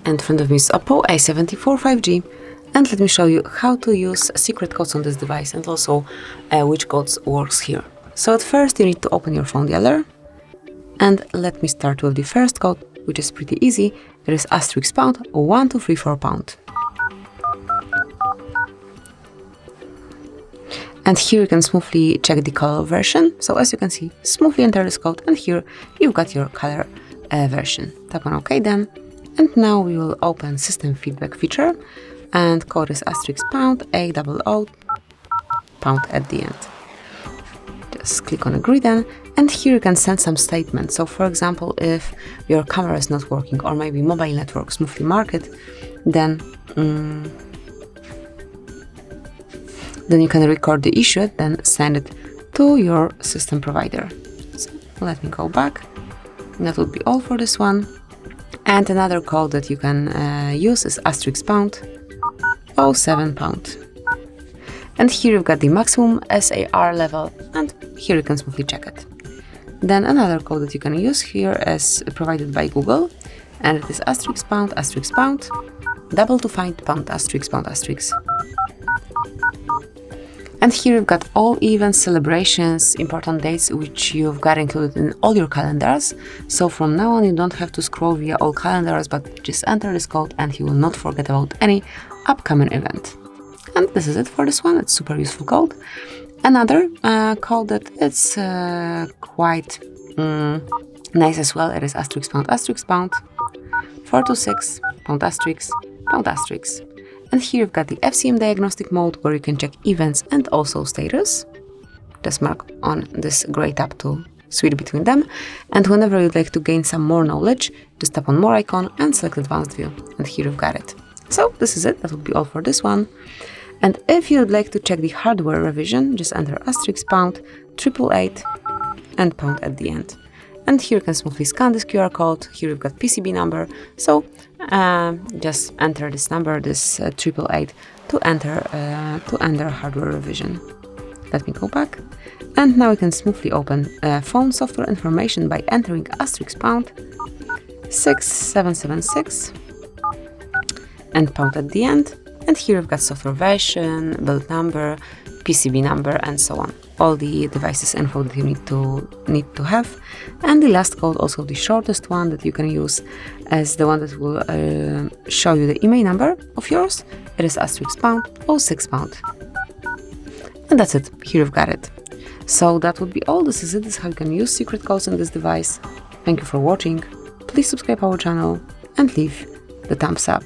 In front of me is OPPO A74 5G, and let me show you how to use secret codes on this device and also which codes works here. So at first you need to open your phone dialer, and let me start with the first code, which is pretty easy. It is *1234#. And here you can smoothly check the color version. So as you can see, smoothly enter this code, and here you've got your color version. Tap on OK then. And now we will open system feedback feature, and code is *A00 at the end. Just click on agree then, and here you can send some statements. So for example, if your camera is not working or maybe mobile network smoothly market, then you can record the issue, then send it to your system provider. So let me go back. That would be all for this one. And another code that you can use is *07#. And here you've got the maximum SAR level, and here you can smoothly check it. Then another code that you can use here is provided by Google, and it is *##, double to find ###. And here you've got all events, celebrations, important dates, which you've got included in all your calendars. So from now on, you don't have to scroll via all calendars, but just enter this code and you will not forget about any upcoming event. And this is it for this one. It's super useful code. Another code that it's quite nice as well. It is *##, 426, #*#. And here you've got the FCM diagnostic mode, where you can check events and also status. Just mark on this gray tab to switch between them. And whenever you'd like to gain some more knowledge, just tap on more icon and select advanced view. And here you've got it. So this is it. That would be all for this one. And if you'd like to check the hardware revision, just enter *888 and # at the end. And here you can smoothly scan this QR code. Here you've got PCB number. So just enter this number, this 888, to enter hardware revision. Let me go back. And now we can smoothly open phone software information by entering *6776 and # at the end. And here you've got software version, build number, PCB number, and so on. All the devices info that you need to have. And the last code, also the shortest one that you can use, as the one that will show you the email number of yours. It is *06#. And that's it. Here you've got it. So that would be all. This is it. This is how you can use secret codes on this device. Thank you for watching. Please subscribe our channel and leave the thumbs up.